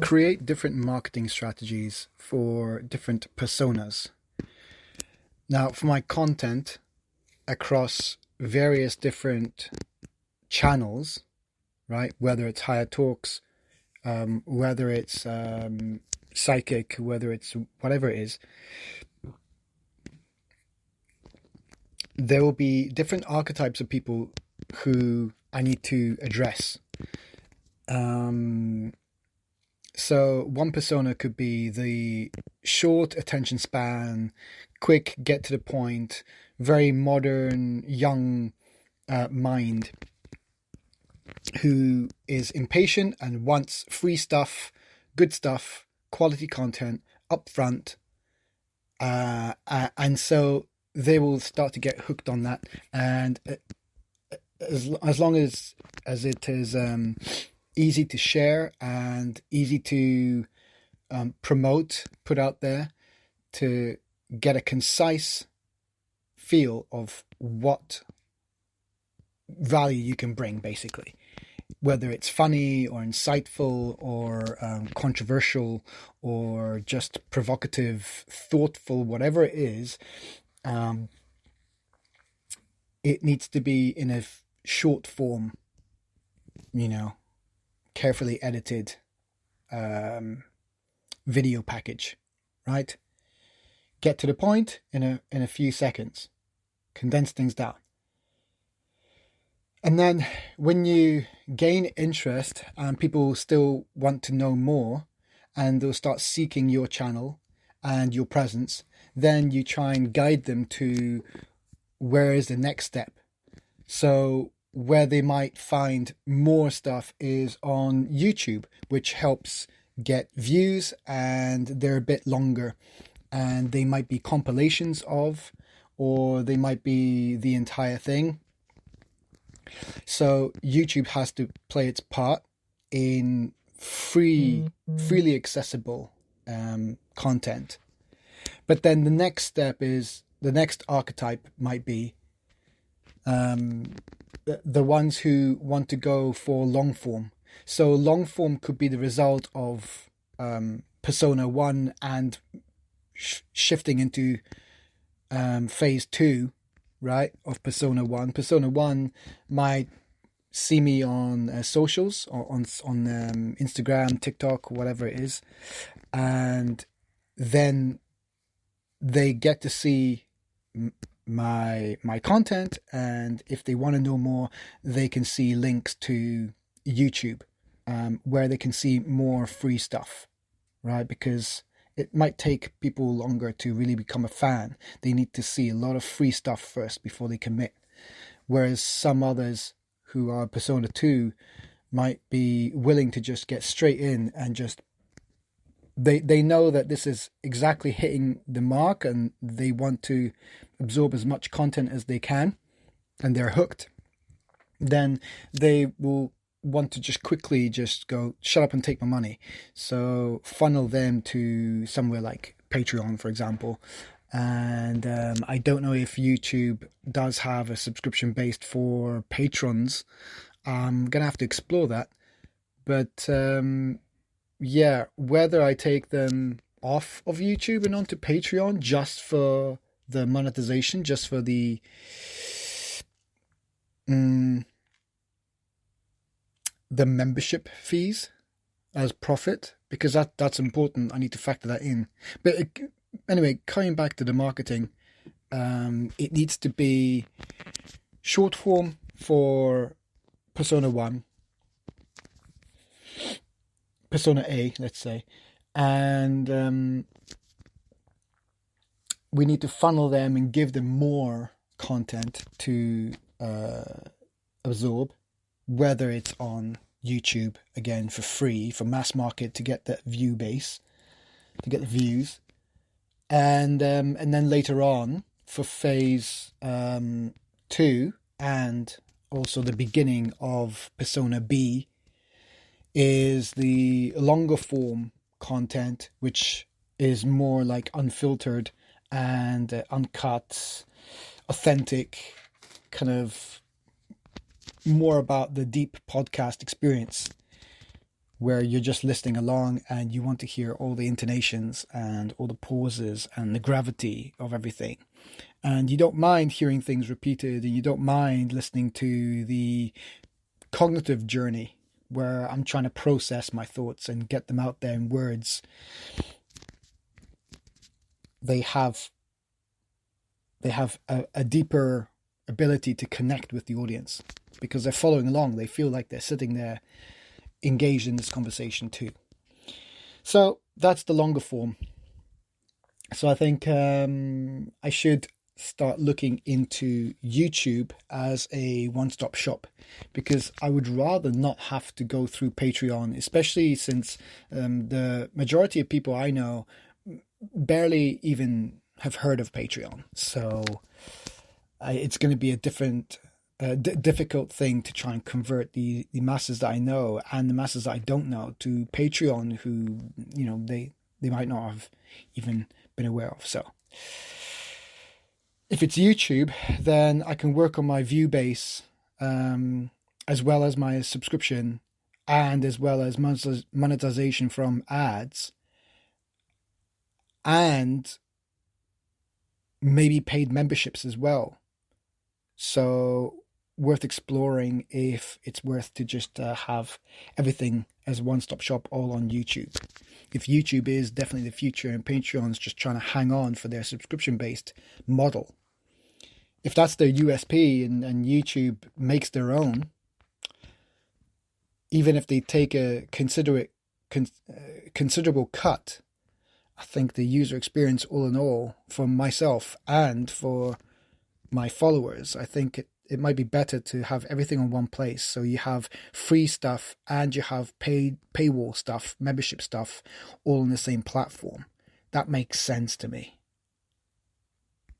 create different marketing strategies for different personas. Now, for my content across various different channels, right? Whether it's Higher Talks, whether it's Psychic, whether it's whatever it is, there will be different archetypes of people who I need to address. So one persona could be the short attention span, quick, get to the point, very modern, young mind who is impatient and wants free stuff, good stuff, quality content upfront. And so they will start to get hooked on that. And as long as it is easy to share and easy to promote, put out there, to get a concise feel of what value you can bring, basically, whether it's funny or insightful or controversial or just provocative, thoughtful, whatever it is, it needs to be in a short form, carefully edited video package, right? Get to the point in a few seconds, condense things down. And then when you gain interest and people still want to know more and they'll start seeking your channel and your presence, then you try and guide them to where is the next step. So where they might find more stuff is on YouTube, which helps get views, and they're a bit longer, and they might be compilations of, or they might be the entire thing. So YouTube has to play its part in freely accessible content. But then the next step is, the next archetype might be the ones who want to go for long form. So long form could be the result of Persona 1 and shifting into phase 2, right, of Persona 1. Persona 1 might see me on socials or on Instagram, TikTok, whatever it is, and then they get to see my content, and if they want to know more, they can see links to YouTube, where they can see more free stuff, right? Because it might take people longer to really become a fan. They need to see a lot of free stuff first before they commit. Whereas some others who are Persona 2 might be willing to just get straight in and just, they know that this is exactly hitting the mark and they want to absorb as much content as they can and they're hooked. Then they will want to just quickly just go, shut up and take my money. So funnel them to somewhere like Patreon, for example. And I don't know if YouTube does have a subscription based for patrons. I'm going to have to explore that. But yeah, whether I take them off of YouTube and onto Patreon just for the monetization, just for the membership fees as profit, because that's important. I need to factor that in. But anyway, coming back to the marketing, it needs to be short form for Persona 1, Persona A, let's say, and we need to funnel them and give them more content to absorb, whether it's on YouTube, again, for free, for mass market, to get that view base, to get the views. And then later on, for phase 2, and also the beginning of Persona B, is the longer form content, which is more like unfiltered and uncut, authentic, kind of more about the deep podcast experience. where you're just listening along and you want to hear all the intonations and all the pauses and the gravity of everything. And you don't mind hearing things repeated, and you don't mind listening to the cognitive journey where I'm trying to process my thoughts and get them out there in words. They have a deeper ability to connect with the audience because they're following along. They feel like they're sitting there engaged in this conversation too. So that's the longer form. So I think I should start looking into YouTube as a one-stop shop, because I would rather not have to go through Patreon, especially since the majority of people I know barely even have heard of Patreon. So it's going to be a difficult thing to try and convert the masses that I know and the masses that I don't know to Patreon, who, you know, they might not have even been aware of. So if it's YouTube, then I can work on my view base, as well as my subscription, and as well as monetization from ads, and maybe paid memberships as well. So worth exploring if it's worth to just have everything as a one-stop shop all on YouTube. If YouTube is definitely the future and Patreon's just trying to hang on for their subscription-based model. If that's their USP and YouTube makes their own, even if they take a considerable cut, I think the user experience all in all for myself and for my followers, I think it might be better to have everything on one place. So you have free stuff and you have paywall stuff, membership stuff, all on the same platform. That makes sense to me.